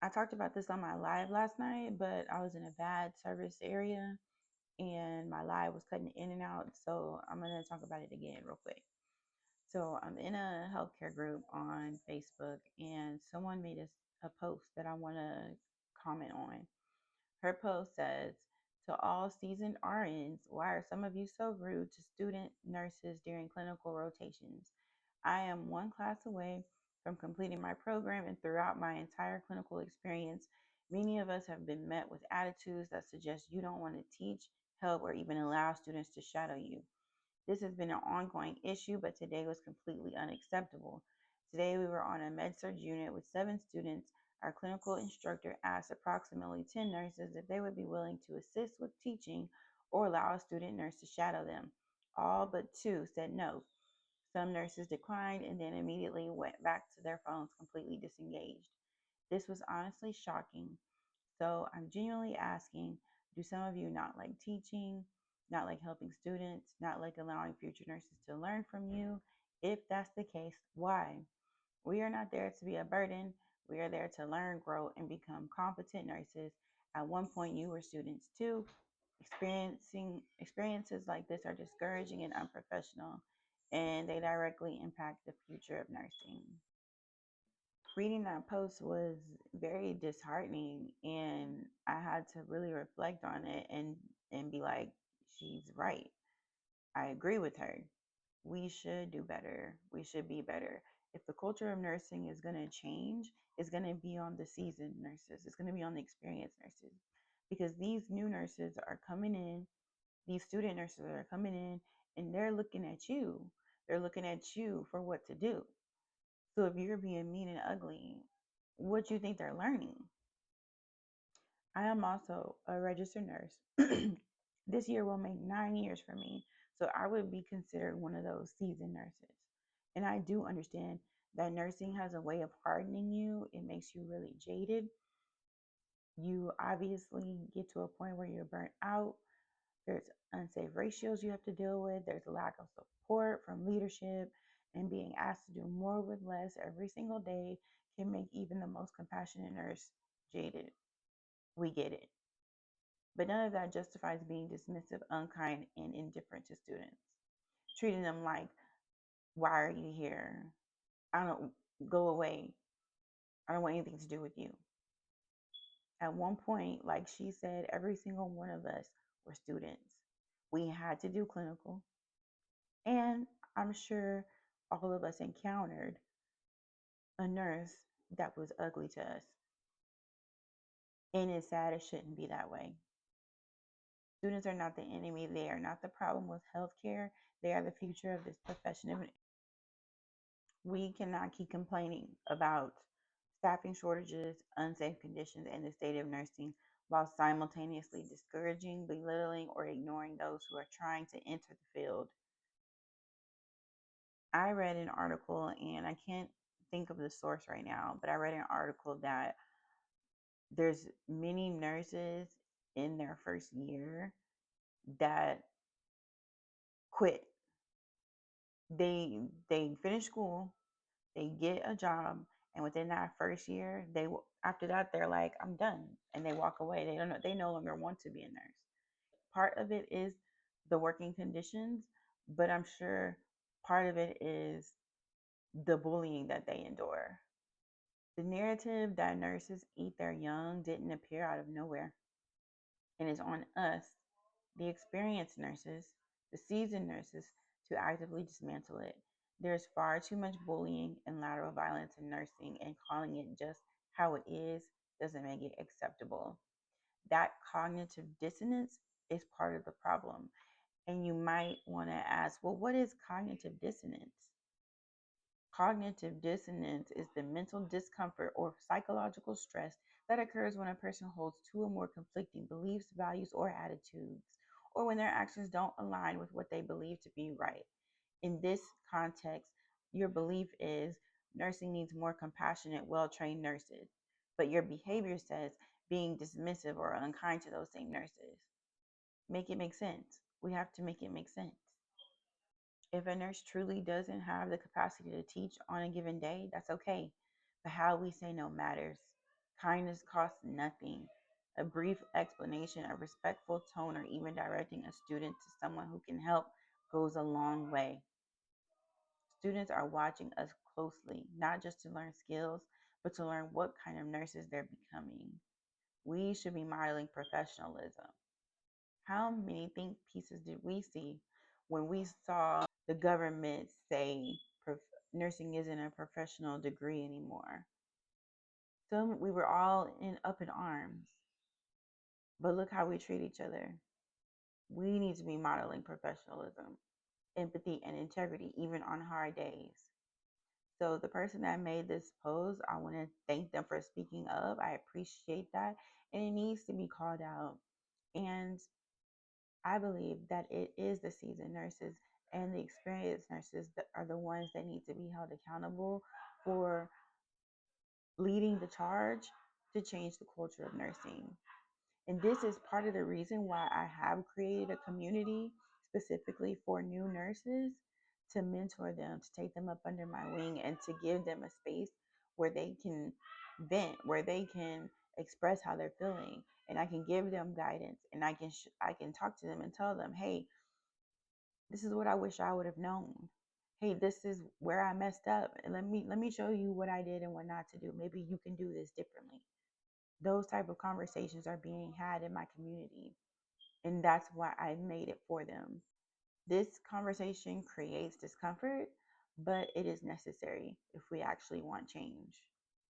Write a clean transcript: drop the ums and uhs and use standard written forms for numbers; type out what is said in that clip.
I talked about this on my live last night, but I was in a bad service area and my live was cutting in and out. So I'm going to talk about it again real quick. So I'm in a healthcare group on Facebook and someone made a post that I want to comment on. Her post says, to all seasoned RNs, why are some of you so rude to student nurses during clinical rotations? I am one class away from completing my program, and throughout my entire clinical experience, many of us have been met with attitudes that suggest you don't want to teach, help, or even allow students to shadow you. This has been an ongoing issue, but today was completely unacceptable. Today we were on a med-surg unit with 7 students. Our clinical instructor asked approximately 10 nurses if they would be willing to assist with teaching or allow a student nurse to shadow them. All but 2 said no. Some nurses declined and then immediately went back to their phones completely disengaged. This was honestly shocking. So I'm genuinely asking, do some of you not like teaching, not like helping students, not like allowing future nurses to learn from you? If that's the case, why? We are not there to be a burden. We are there to learn, grow, and become competent nurses. At one point, you were students too. Experiencing experiences like this are discouraging and unprofessional, and they directly impact the future of nursing. Reading that post was very disheartening, and I had to really reflect on it and be like, she's right. I agree with her. We should do better. We should be better. If the culture of nursing is going to change, it's going to be on the seasoned nurses. It's going to be on the experienced nurses, because these new nurses are coming in, these student nurses are coming in, and they're looking at you. They're looking at you for what to do. So if you're being mean and ugly, what do you think they're learning? I am also a registered nurse. This year will make 9 years for me. So I would be considered one of those seasoned nurses. And I do understand that nursing has a way of hardening you. It makes you really jaded. You obviously get to a point where you're burnt out. There's unsafe ratios you have to deal with. There's a lack of support from leadership, and being asked to do more with less every single day can make even the most compassionate nurse jaded. We get it. But none of that justifies being dismissive, unkind, and indifferent to students. Treating them like, why are you here? I don't go away. I don't want anything to do with you. At one point, like she said, every single one of us were students. We had to do clinical. And I'm sure all of us encountered a nurse that was ugly to us. And it's sad, it shouldn't be that way. Students are not the enemy. They are not the problem with healthcare. They are the future of this profession. We cannot keep complaining about staffing shortages, unsafe conditions, and the state of nursing while simultaneously discouraging, belittling, or ignoring those who are trying to enter the field. I read an article, and I can't think of the source right now, but I read an article that there's many nurses in their first year that quit. They finish school, they get a job, and within that first year, after that they're like, I'm done, and they walk away. They don't know, they no longer want to be a nurse. Part of it is the working conditions, but I'm sure part of it is the bullying that they endure. The narrative that nurses eat their young didn't appear out of nowhere, and it's on us, the experienced nurses, the seasoned nurses, to actively dismantle it. There's far too much bullying and lateral violence in nursing, and calling it just how it is doesn't make it acceptable. That cognitive dissonance is part of the problem. And you might want to ask, well, what is cognitive dissonance? Cognitive dissonance is the mental discomfort or psychological stress that occurs when a person holds two or more conflicting beliefs, values, or attitudes, or when their actions don't align with what they believe to be right. In this context, your belief is nursing needs more compassionate, well trained nurses, but your behavior says being dismissive or unkind to those same nurses. Make it make sense. We have to make it make sense. If a nurse truly doesn't have the capacity to teach on a given day, that's okay. But how we say no matters. Kindness costs nothing. A brief explanation, a respectful tone, or even directing a student to someone who can help goes a long way. Students are watching us closely, not just to learn skills, but to learn what kind of nurses they're becoming. We should be modeling professionalism. How many think pieces did we see when we saw the government say nursing isn't a professional degree anymore? Some we were all in up in arms, but look how we treat each other. We need to be modeling professionalism, empathy, and integrity even on hard days. So the person that made this post, I want to thank them for speaking up. I appreciate that, and it needs to be called out. And I believe that it is the seasoned nurses and the experienced nurses that are the ones that need to be held accountable for leading the charge to change the culture of nursing. And this is part of the reason why I have created a community specifically for new nurses to mentor them, to take them up under my wing, and to give them a space where they can vent, where they can express how they're feeling, and I can give them guidance, and I can talk to them and tell them, hey, this is what I wish I would have known. Hey, this is where I messed up, and let me show you what I did and what not to do. Maybe you can do this differently. Those type of conversations are being had in my community, and that's why I made it for them. This conversation creates discomfort, but it is necessary if we actually want change.